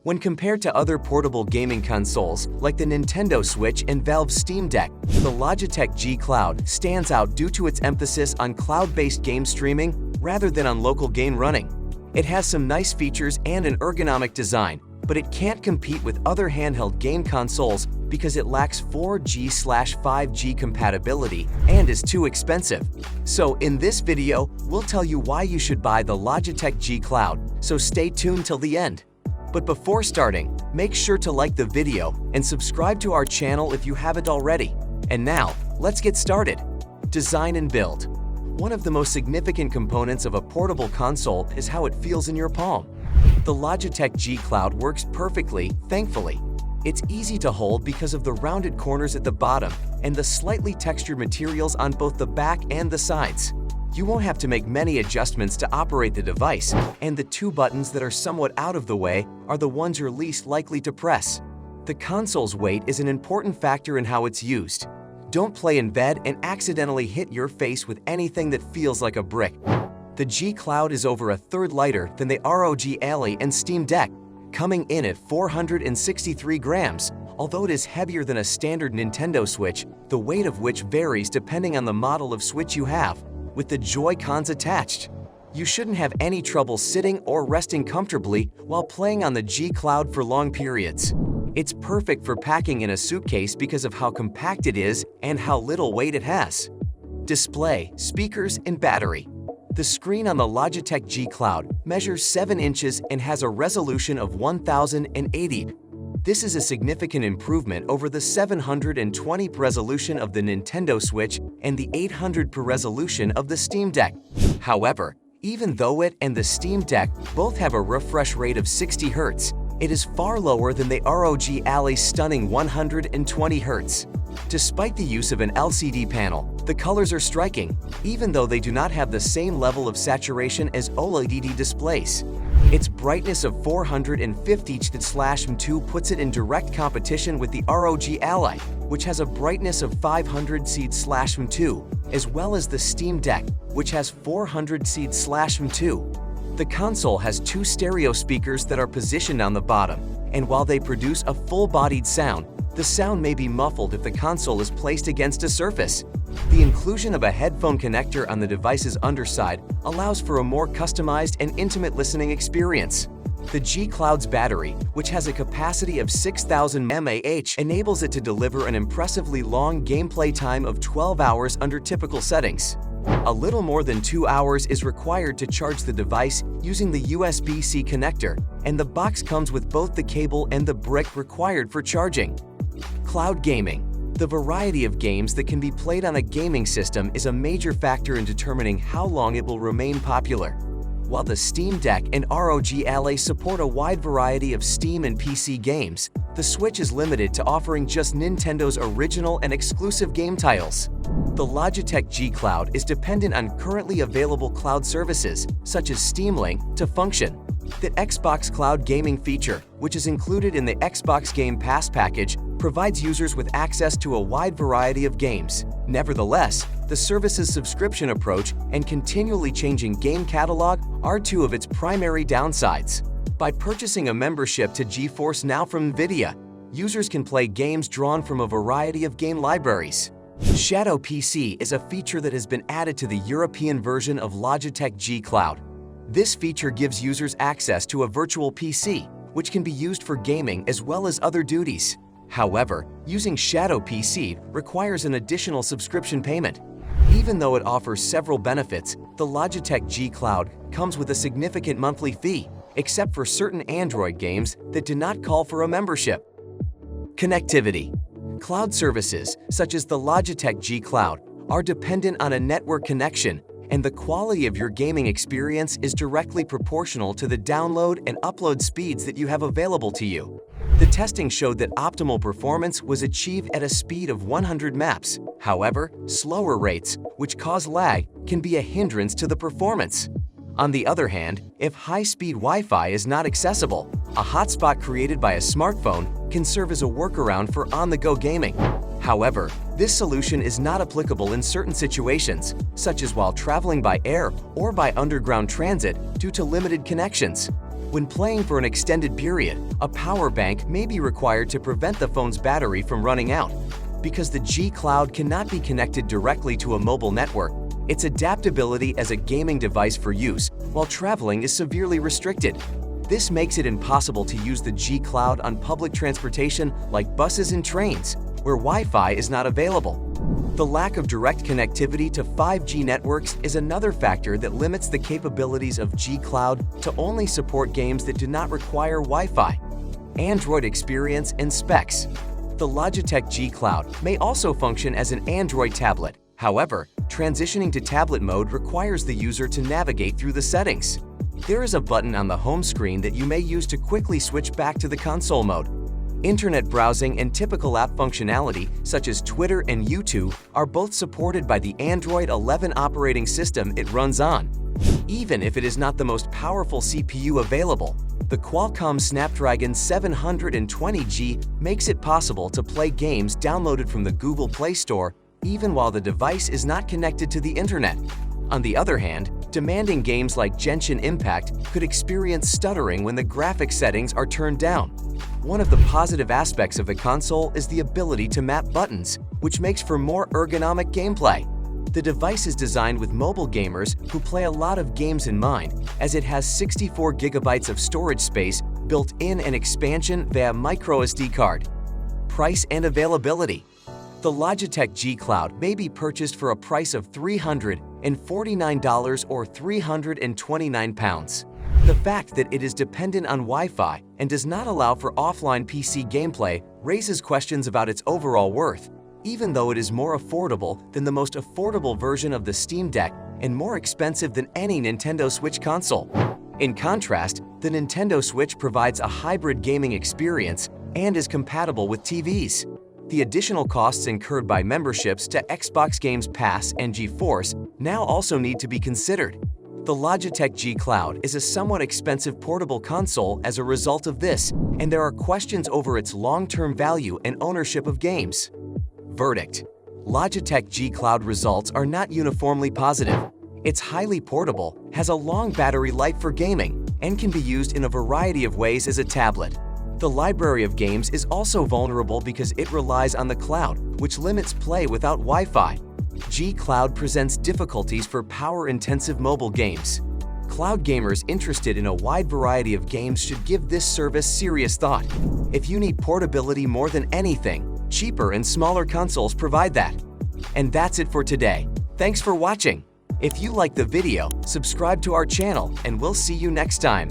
When compared to other portable gaming consoles like the Nintendo Switch and Valve's Steam Deck, the Logitech G Cloud stands out due to its emphasis on cloud-based game streaming rather than on local game running. It has some nice features and an ergonomic design, but it can't compete with other handheld game consoles because it lacks 4G/5G compatibility and is too expensive. So in this video, we'll tell you why you should buy the Logitech G Cloud, so stay tuned till the end. But before starting, make sure to like the video and subscribe to our channel if you haven't already. And now, let's get started. Design and build. One of the most significant components of a portable console is how it feels in your palm. The Logitech G Cloud works perfectly, thankfully. It's easy to hold because of the rounded corners at the bottom and the slightly textured materials on both the back and the sides. You won't have to make many adjustments to operate the device, and the two buttons that are somewhat out of the way are the ones you're least likely to press. The console's weight is an important factor in how it's used. Don't play in bed and accidentally hit your face with anything that feels like a brick. The G Cloud is over a third lighter than the ROG Ally and Steam Deck, coming in at 463 grams. Although it is heavier than a standard Nintendo Switch, the weight of which varies depending on the model of Switch you have, with the Joy-Cons attached. You shouldn't have any trouble sitting or resting comfortably while playing on the G Cloud for long periods. It's perfect for packing in a suitcase because of how compact it is and how little weight it has. Display, speakers, and battery. The screen on the Logitech G Cloud measures 7 inches and has a resolution of 1080p. This is a significant improvement over the 720p resolution of the Nintendo Switch and the 800p resolution of the Steam Deck. However, even though it and the Steam Deck both have a refresh rate of 60 Hz, it is far lower than the ROG Ally's stunning 120 Hz. Despite the use of an LCD panel, the colors are striking, even though they do not have the same level of saturation as OLED displays. Its brightness of 450nits/2 puts it in direct competition with the ROG Ally, which has a brightness of 500nits/2, as well as the Steam Deck, which has 400nits/2. The console has 2 stereo speakers that are positioned on the bottom, and while they produce a full-bodied sound, the sound may be muffled if the console is placed against a surface. The inclusion of a headphone connector on the device's underside allows for a more customized and intimate listening experience. The G Cloud's battery, which has a capacity of 6,000 mAh, enables it to deliver an impressively long gameplay time of 12 hours under typical settings. A little more than 2 hours is required to charge the device using the USB-C connector, and the box comes with both the cable and the brick required for charging. Cloud gaming. The variety of games that can be played on a gaming system is a major factor in determining how long it will remain popular. While the Steam Deck and ROG Ally support a wide variety of Steam and PC games, the Switch is limited to offering just Nintendo's original and exclusive game titles. The Logitech G Cloud is dependent on currently available cloud services, such as Steam Link, to function. The Xbox Cloud Gaming feature, which is included in the Xbox Game Pass package, provides users with access to a wide variety of games. Nevertheless, the service's subscription approach and continually changing game catalog are 2 of its primary downsides. By purchasing a membership to GeForce Now from NVIDIA, users can play games drawn from a variety of game libraries. Shadow PC is a feature that has been added to the European version of Logitech G Cloud. This feature gives users access to a virtual PC, which can be used for gaming as well as other duties. However, using Shadow PC requires an additional subscription payment. Even though it offers several benefits, the Logitech G Cloud comes with a significant monthly fee, except for certain Android games that do not call for a membership. Connectivity. Cloud services, such as the Logitech G Cloud, are dependent on a network connection, and the quality of your gaming experience is directly proportional to the download and upload speeds that you have available to you. The testing showed that optimal performance was achieved at a speed of 100 MAPS. However, slower rates, which cause lag, can be a hindrance to the performance. On the other hand, if high-speed Wi-Fi is not accessible, a hotspot created by a smartphone can serve as a workaround for on-the-go gaming. However, this solution is not applicable in certain situations, such as while traveling by air or by underground transit due to limited connections. When playing for an extended period, a power bank may be required to prevent the phone's battery from running out. Because the G Cloud cannot be connected directly to a mobile network, its adaptability as a gaming device for use while traveling is severely restricted. This makes it impossible to use the G Cloud on public transportation like buses and trains, where Wi-Fi is not available. The lack of direct connectivity to 5G networks is another factor that limits the capabilities of G Cloud to only support games that do not require Wi-Fi. Android experience and specs. The Logitech G Cloud may also function as an Android tablet. However, transitioning to tablet mode requires the user to navigate through the settings. There is a button on the home screen that you may use to quickly switch back to the console mode. Internet browsing and typical app functionality, such as Twitter and YouTube, are both supported by the Android 11 operating system it runs on. Even if it is not the most powerful CPU available, the Qualcomm Snapdragon 720G makes it possible to play games downloaded from the Google Play Store even while the device is not connected to the internet. On the other hand, demanding games like Genshin Impact could experience stuttering when the graphics settings are turned down. One of the positive aspects of the console is the ability to map buttons, which makes for more ergonomic gameplay. The device is designed with mobile gamers who play a lot of games in mind, as it has 64 gigabytes of storage space built in an expansion via microSD card. Price and availability. The Logitech G Cloud may be purchased for a price of $349 or £329. The fact that it is dependent on Wi-Fi and does not allow for offline PC gameplay raises questions about its overall worth, even though it is more affordable than the most affordable version of the Steam Deck and more expensive than any Nintendo Switch console. In contrast, the Nintendo Switch provides a hybrid gaming experience and is compatible with TVs. The additional costs incurred by memberships to Xbox Games Pass and GeForce now also need to be considered. The Logitech G Cloud is a somewhat expensive portable console as a result of this, and there are questions over its long-term value and ownership of games. Verdict: Logitech G Cloud results are not uniformly positive. It's highly portable, has a long battery life for gaming, and can be used in a variety of ways as a tablet. The library of games is also vulnerable because it relies on the cloud, which limits play without Wi-Fi. G Cloud presents difficulties for power-intensive mobile games. Cloud gamers interested in a wide variety of games should give this service serious thought. If you need portability more than anything, cheaper and smaller consoles provide that. And that's it for today. Thanks for watching. If you liked the video, subscribe to our channel and we'll see you next time.